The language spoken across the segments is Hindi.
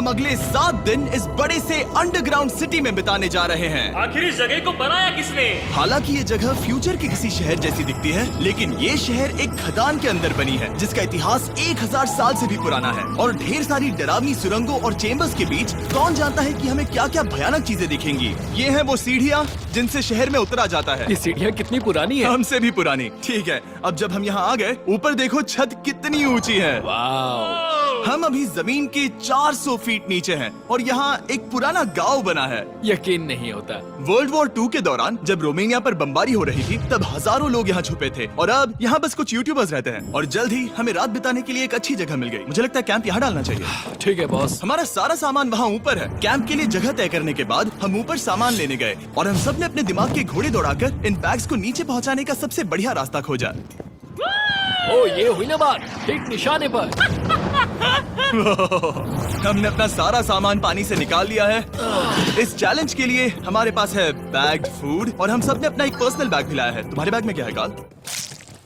हम अगले 7 दिन इस बड़े से अंडरग्राउंड सिटी में बिताने जा रहे हैं। आखिर इस जगह को बनाया किसने? हालांकि ये जगह फ्यूचर के किसी शहर जैसी दिखती है, लेकिन ये शहर एक खदान के अंदर बनी है जिसका इतिहास 1000 साल से भी पुराना है और ढेर सारी डरावनी सुरंगों और चेम्बर्स के बीच कौन जानता है कि हमें क्या क्या भयानक चीजें दिखेंगी। ये है वो सीढ़ियाँ जिनसे शहर में उतरा जाता है। ये सीढ़ियाँ कितनी पुरानी है? हमसे भी पुरानी। ठीक है, अब जब हम यहाँ आ गए, ऊपर देखो छत कितनी ऊंची है। वाव! हम अभी जमीन के 400 फीट नीचे हैं और यहाँ एक पुराना गांव बना है। यकीन नहीं होता। वर्ल्ड वॉर 2 के दौरान जब रोमानिया पर बमबारी हो रही थी, तब हजारों लोग यहाँ छुपे थे और अब यहाँ बस कुछ यूट्यूबर्स रहते हैं। और जल्द ही हमें रात बिताने के लिए एक अच्छी जगह मिल गई। मुझे लगता है कैंप यहाँ डालना चाहिए। ठीक है बॉस। हमारा सारा सामान वहाँ ऊपर है। कैंप के लिए जगह तय करने के बाद हम ऊपर सामान लेने गए और हम सब ने अपने दिमाग के घोड़े दौड़ाकर इन बैग्स को नीचे पहुँचाने का सबसे बढ़िया रास्ता खोजा। ओ, ये हुई ना बात, ठीक निशाने पर। हमने अपना सारा सामान पानी से निकाल लिया है। इस चैलेंज के लिए हमारे पास है बैग्ड फूड और हम सब ने अपना एक पर्सनल बैग भी लाया है। तुम्हारे बैग में क्या है काल?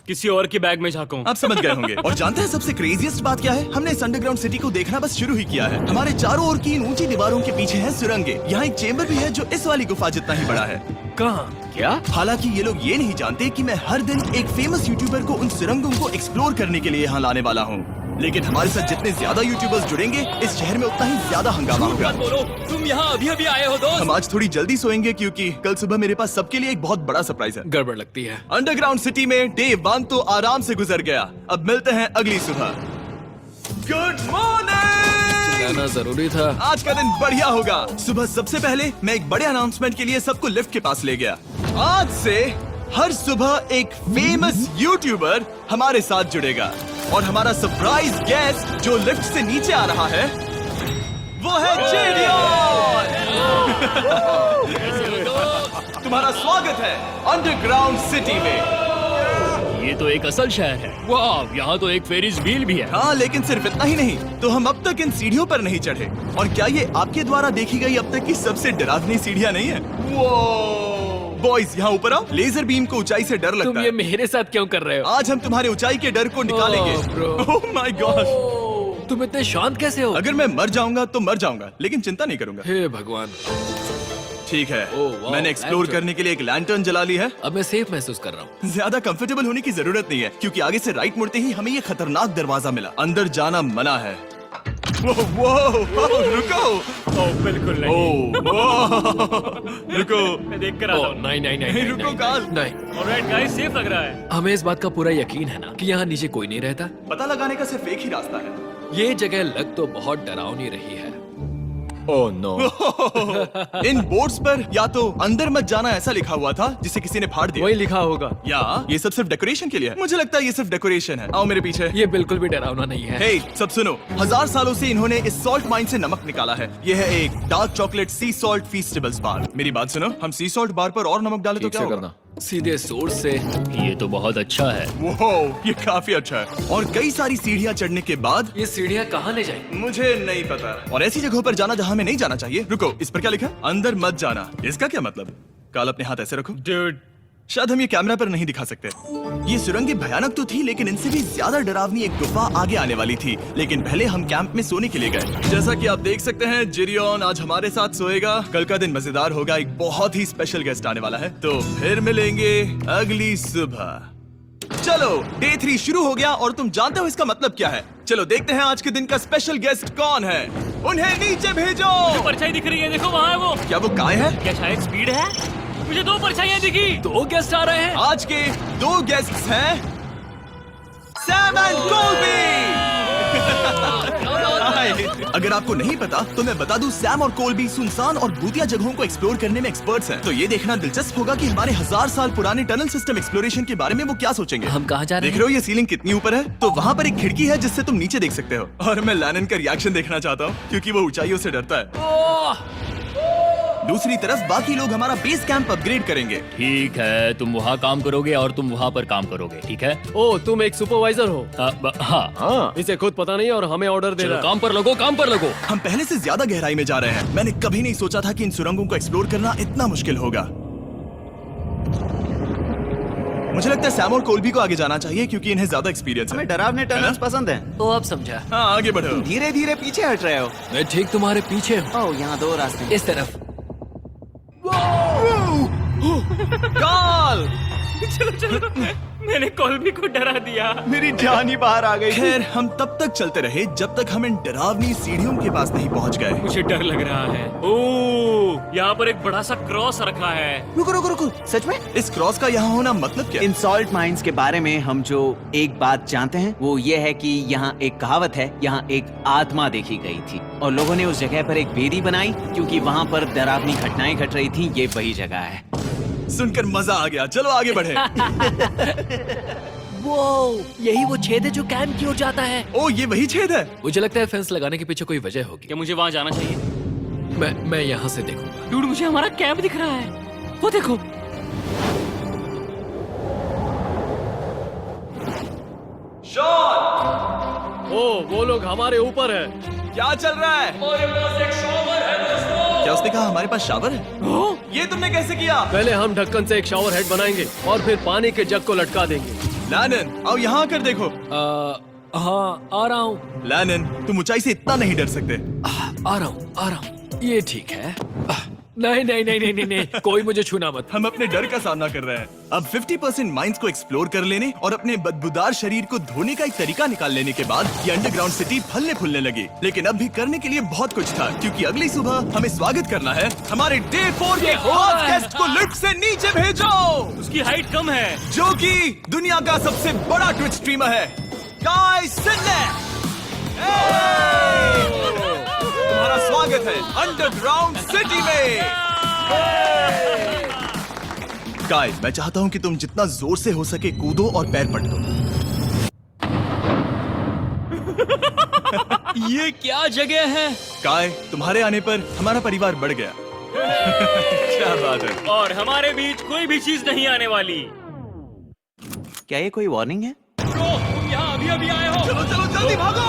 किसी और के बैग में झाँकूं। आप समझ गए होंगे। और जानते हैं सबसे क्रेजीएस्ट बात क्या है? हमने इस अंडरग्राउंड सिटी को देखना बस शुरू ही किया है। हमारे चारों ओर की इन ऊंची दीवारों के पीछे है सुरंगे। यहाँ एक चेम्बर भी है जो इस वाली गुफा जितना ही बड़ा है। कहाँ? क्या? हालांकि ये लोग ये नहीं जानते कि मैं हर दिन एक फेमस यूट्यूबर को उन सुरंगों को एक्सप्लोर करने के लिए यहाँ लाने वाला हूँ। लेकिन हमारे साथ जितने ज्यादा यूट्यूबर्स जुड़ेंगे, इस शहर में उतना ही ज्यादा हंगामा होगा। मत बोलो, तुम यहाँ अभी अभी आए हो दोस्त। हम आज थोड़ी जल्दी सोएंगे क्योंकि कल सुबह मेरे पास सबके लिए एक बहुत बड़ा सरप्राइज है। गड़बड़ लगती है। अंडरग्राउंड सिटी में डे 1 तो आराम से गुजर गया। अब मिलते हैं अगली सुबह। Good morning! जाना जरूरी था। आज का दिन बढ़िया होगा। सुबह सबसे पहले मैं एक बड़े अनाउंसमेंट के लिए सबको लिफ्ट के पास ले गया। आज से हर सुबह एक फेमस यूट्यूबर हमारे साथ जुड़ेगा और हमारा सरप्राइज गेस्ट जो लिफ्ट से नीचे आ रहा है वो है जेडियन। तुम्हारा स्वागत है अंडरग्राउंड सिटी में। ये तो एक असल शहर है। वाह, यहाँ तो एक फेरिस व्हील भी है। हाँ, लेकिन सिर्फ इतना ही नहीं, तो हम अब तक इन सीढ़ियों पर नहीं चढ़े। और क्या ये आपके द्वारा देखी गई अब तक की सबसे डरावनी सीढ़ियाँ नहीं है? बॉयज यहाँ ऊपर आओ। लेजर बीम को ऊंचाई से डर लगता तुम है। ये मेरे साथ क्यों कर रहे हो? आज हम तुम्हारे ऊंचाई के डर को निकालेंगे। Oh my God! तुम इतने शांत कैसे हो? अगर मैं मर जाऊंगा तो मर जाऊंगा, लेकिन चिंता नहीं करूंगा। हे भगवान। ठीक है, वाह, मैंने एक्सप्लोर लैंटर्न। करने के लिए एक लैंटर्न जला ली है। अब मैं सेफ महसूस कर रहा हूँ। ज्यादा कंफर्टेबल होने की जरूरत नहीं है क्योंकि आगे से राइट मुड़ते ही हमें ये खतरनाक दरवाजा मिला। अंदर जाना मना है। रुको। बिल्कुल नहीं। रुको। मैं देख कर आता हूँ। नहीं नहीं नहीं नहीं, रुको नहीं, काल। नहीं। ऑलराइट गाइस, सेफ लग रहा है। हमें इस बात का पूरा यकीन है ना कि यहाँ नीचे कोई नहीं रहता। पता लगाने का सिर्फ एक ही रास्ता है। ये जगह लग तो बहुत डरावनी रही है। Oh no. इन बोर्ड्स पर या तो अंदर मत जाना ऐसा लिखा हुआ था जिसे किसी ने फाड़ दिया, वही लिखा होगा। या ये सब सिर्फ डेकोरेशन के लिए है। मुझे लगता है ये सिर्फ डेकोरेशन है। आओ मेरे पीछे। ये बिल्कुल भी डरावना नहीं है। हे, सब सुनो। 1000 सालों से इन्होंने इस सॉल्ट माइन से नमक निकाला है। ये है एक डार्क चॉकलेट सी सॉल्ट फीस्टेबल्स बार। मेरी बात सुनो, हम सी सॉल्ट बार पर और नमक डाले तो ठीक क्या से होगा? करना। सीधे सोर्स से। ये तो बहुत अच्छा है। वो ये काफी अच्छा है। और कई सारी सीढ़ियाँ चढ़ने के बाद ये सीढ़ियाँ कहाँ ले जाएंगी? मुझे नहीं पता। और ऐसी जगहों पर जाना जहाँ हमें नहीं जाना चाहिए। रुको, इस पर क्या लिखा है? अंदर मत जाना। इसका क्या मतलब? काल अपने हाथ ऐसे रखो। Dude, शायद हम ये कैमरा पर नहीं दिखा सकते। ये सुरंगें भयानक तो थी, लेकिन इनसे भी ज्यादा डरावनी एक गुफा आगे आने वाली थी। लेकिन पहले हम कैंप में सोने के लिए गए। जैसा कि आप देख सकते हैं, जिरियन आज हमारे साथ सोएगा। कल का दिन मजेदार होगा। एक बहुत ही स्पेशल गेस्ट आने वाला है। तो फिर मिलेंगे अगली सुबह। चलो, डे 3 शुरू हो गया और तुम जानते हो इसका मतलब क्या है? चलो देखते हैं आज के दिन का स्पेशल गेस्ट कौन है। उन्हें नीचे भेजो। परछाई दिख रही है, देखो वहाँ है वो। क्या वो काय है? क्या शायद स्पीड है? मुझे 2 परछाइयाँ दिखी। 2 गेस्ट आ रहे हैं। आज के 2 गेस्ट्स हैं सैम एंड कोलबी। अगर आपको नहीं पता तो मैं बता दूं, सैम और कोलबी सुनसान और भूतिया जगहों को एक्सप्लोर करने में एक्सपर्ट्स हैं। तो ये देखना दिलचस्प होगा कि हमारे 1000 साल पुराने टनल सिस्टम एक्सप्लोरेशन के बारे में वो क्या सोचेंगे। हम कहाँ जा रहे देख रहे हो ये सीलिंग कितनी ऊपर है? तो वहाँ पर एक खिड़की है जिससे तुम नीचे देख सकते हो। और मैं लैनन का रिएक्शन देखना चाहता हूँ क्योंकि वो ऊंचाइयों से डरता है। दूसरी तरफ बाकी लोग हमारा बेस कैंप अपग्रेड करेंगे। ठीक है, तुम वहाँ काम करोगे और तुम वहाँ पर काम करोगे, ठीक है? ओ, तुम एक सुपरवाइजर हो? हाँ। इसे खुद पता नहीं और हमें ऑर्डर दे चलो रहा है। काम पर लगो, काम पर लगो। हम पहले से ज्यादा गहराई में जा रहे हैं। मैंने कभी नहीं सोचा था कि इन सुरंगों को एक्सप्लोर करना इतना मुश्किल होगा। मुझे लगता है सैम और कोल्बी को आगे जाना चाहिए क्योंकि इन्हें ज्यादा एक्सपीरियंस है। हमें डरावने टनल्स पसंद हैं। तो अब समझा। हाँ आगे बढ़ो। धीरे धीरे पीछे हट रहे हो। मैं ठीक तुम्हारे पीछे हूँ। ओह, यहाँ 2 रास्ते हैं। इस तरफ। काल! मैंने कोल्बी को डरा दिया। मेरी जान ही बाहर आ गई। खैर हम तब तक चलते रहे जब तक हम इन डरावनी सीढ़ियों के पास नहीं पहुंच गए। मुझे डर लग रहा है। ओह, यहाँ पर एक बड़ा सा क्रॉस रखा है। रुको रुको रुको, सच में? इस क्रॉस का यहाँ होना मतलब क्या? इन सॉल्ट माइंस के बारे में हम जो एक बात जानते हैं वो ये है कि यहाँ एक कहावत है, यहाँ एक आत्मा देखी गई थी और लोगों ने उस जगह पर एक बेदी बनाई क्योंकि वहाँ पर डरावनी घटनाएं घट रही थी। ये वही जगह है। सुनकर मजा आ गया। चलो आगे बढ़े। वो यही वो छेद है जो कैंप की ओर जाता है। ओ ये वही छेद है। मुझे लगता है फेंस लगाने के पीछे कोई वजह होगी। क्या मुझे वहाँ जाना चाहिए? मैं यहाँ से देखूंगा। डूड, मुझे हमारा कैंप दिख रहा है। वो देखो। ओ वो लोग हमारे ऊपर है। क्या चल रहा है? क्या उसने कहा हमारे पास शावर है? ये तुमने कैसे किया? पहले हम ढक्कन से एक शावर हेड बनाएंगे और फिर पानी के जग को लटका देंगे। लैनन आओ यहाँ आकर देखो। हाँ आ रहा हूँ। लैनन तुम ऊंचाई से इतना नहीं डर सकते। आ रहा हूँ। ये ठीक है। नहीं नहीं नहीं नहीं नहीं नहीं, कोई मुझे छूना मत। हम अपने डर का सामना कर रहे हैं। अब 50% माइंस को एक्सप्लोर कर लेने और अपने बदबूदार शरीर को धोने का एक तरीका निकाल लेने के बाद ये अंडरग्राउंड सिटी फलने फूलने लगी। लेकिन अब भी करने के लिए बहुत कुछ था क्योंकि अगली सुबह हमें स्वागत करना है। हमारे डे 4 के खास गेस्ट को लिफ्ट से नीचे भेजो, उसकी हाइट कम है। जो कि दुनिया का सबसे बड़ा ट्विच स्ट्रीमर है, गाय सिडनेक। तुम्हारा स्वागत है अंडरग्राउंड सिटी में। गाय, मैं चाहता हूँ कि तुम जितना जोर से हो सके कूदो और पैर पटको। ये क्या जगह है? गाय, तुम्हारे आने पर हमारा परिवार बढ़ गया। क्या बात है। और हमारे बीच कोई भी चीज नहीं आने वाली। क्या ये कोई वार्निंग है? ब्रो, तुम यहाँ अभी आए हो। चलो चलो जल्दी भागो।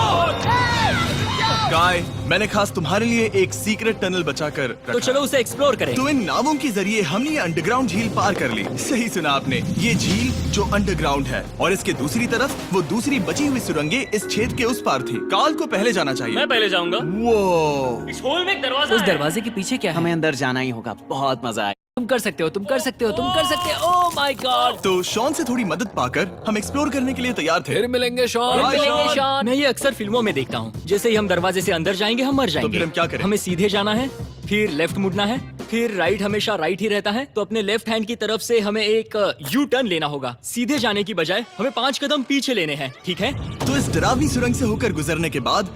गाय, मैंने खास तुम्हारे लिए एक सीक्रेट टनल बचाकर रखा। तो चलो उसे एक्सप्लोर करें। तो इन नावों के जरिए हमने ये अंडरग्राउंड झील पार कर ली। सही सुना आपने, ये झील जो अंडरग्राउंड है और इसके दूसरी तरफ वो दूसरी बची हुई सुरंगें इस छेद के उस पार थी। काल को पहले जाना चाहिए। मैं पहले जाऊंगा। वो इस होल में एक दरवाजा उस है। दरवाजे के पीछे क्या है? हमें अंदर जाना ही होगा। बहुत मजा आए। तुम कर सकते हो, तुम कर सकते हो, तुम कर सकते हो। Oh my God. तो शॉन से थोड़ी मदद पाकर हम एक्सप्लोर करने के लिए तैयार थे। फिर मिलेंगे शॉन। Bye, मिलेंगे Sean। शॉन। मैं ये अक्सर फिल्मों में देखता हूँ। जैसे ही हम दरवाजे से अंदर जाएंगे हम मर जाएंगे। फिर हम क्या करें? हमें सीधे जाना है, फिर लेफ्ट मुड़ना है, फिर राइट हमेशा राइट ही रहता है। तो अपने लेफ्ट हैंड की तरफ से हमें एक यू टर्न लेना होगा। सीधे जाने की बजाय हमें 5 कदम पीछे लेने हैं, ठीक है? तो इस डरावनी सुरंग से होकर गुजरने के बाद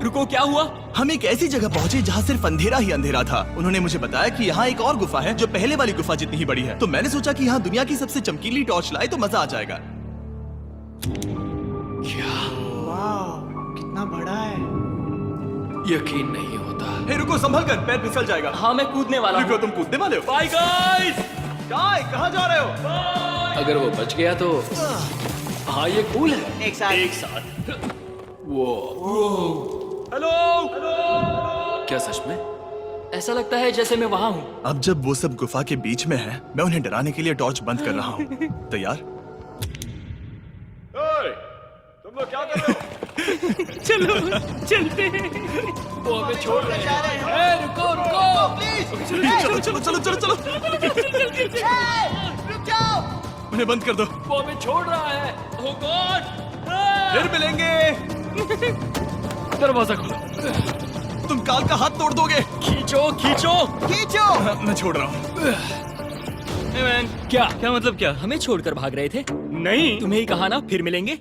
रुको, क्या हुआ? हम एक ऐसी जगह पहुंचे जहाँ सिर्फ अंधेरा ही अंधेरा था। उन्होंने मुझे बताया कि यहाँ एक और गुफा है जो पहले वाली गुफा जितनी ही बड़ी है। तो मैंने सोचा कि यहाँ दुनिया की सबसे चमकीली टॉर्च लाए तो मजा आ जाएगा। कितना बड़ा है। यकीन नहीं होता। हे रुको, संभल कर, पैर फिसल जाएगा। हाँ, मैं कूदने वाला रुको, हूँ। तुम कूदने वाले हो? Bye guys. गाय, कहाँ जा रहे हो? अगर वो बच गया तो हाँ ये कूल है। एक साथ। एक साथ। हेलो। क्या सच में? ऐसा लगता है जैसे मैं वहाँ हूँ। अब जब वो सब गुफा के बीच में है, मैं उन्हें डराने के लिए टॉर्च बंद कर रहा हूँ। तैयार? तुम लोग क्या कर रहे हो? चलो चलते हैं। वो हमें छोड़ रहे हैं। रुको रुको। चलो चलो चलो चलो चलो। उन्हें बंद कर दो। वो हमें छोड़ रहा है। Oh God! फिर मिलेंगे। दरवाजा खोलो। तुम काल का हाथ तोड़ दोगे। खींचो खींचो। खींचो। मैं छोड़ रहा हूँ। Hey man, क्या मतलब क्या? हमें छोड़कर भाग रहे थे? नहीं, तुम्हें ही कहा ना फिर मिलेंगे।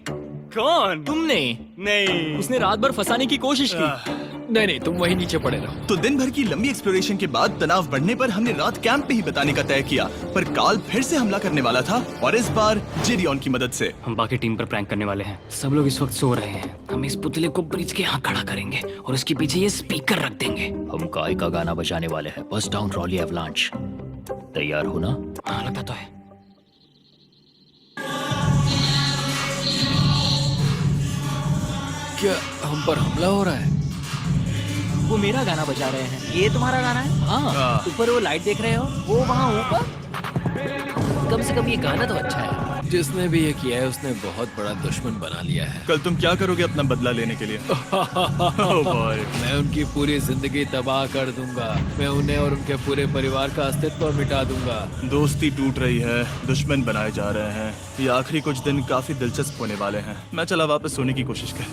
कौन? तुमने? नहीं, उसने रात भर फंसाने की कोशिश की। नहीं नहीं, तुम वहीं नीचे पड़े रहो। तो दिन भर की लंबी एक्सप्लोरेशन के बाद तनाव बढ़ने पर हमने रात कैंप पे ही बिताने का तय किया। पर काल फिर से हमला करने वाला था और इस बार जिरियन की मदद से। हम बाकी टीम पर प्रैंक करने वाले हैं। सब लोग इस वक्त सो रहे हैं। हम इस पुतले को ब्रिज के यहाँ खड़ा करेंगे और उसके पीछे ये स्पीकर रख देंगे। हम काय का गाना बजाने वाले हैं, बस डाउन रॉली एवलांच। तैयार हो ना? हाँ, लगता तो है। क्या हम पर हमला हो रहा है? वो मेरा गाना बजा रहे हैं। ये तुम्हारा गाना है? हाँ, ऊपर वो लाइट देख रहे हो? वो वहाँ ऊपर? कम से कम ये गाना तो अच्छा है। जिसने भी ये किया है उसने बहुत बड़ा दुश्मन बना लिया है। कल तुम क्या करोगे अपना बदला लेने के लिए? Oh boy. मैं उनकी पूरी जिंदगी तबाह कर दूंगा। मैं उन्हें और उनके पूरे परिवार का अस्तित्व मिटा दूंगा। दोस्ती टूट रही है, दुश्मन बनाए जा रहे हैं। ये आखिरी कुछ दिन काफी दिलचस्प होने वाले हैं। मैं चला वापस सोने की कोशिश कर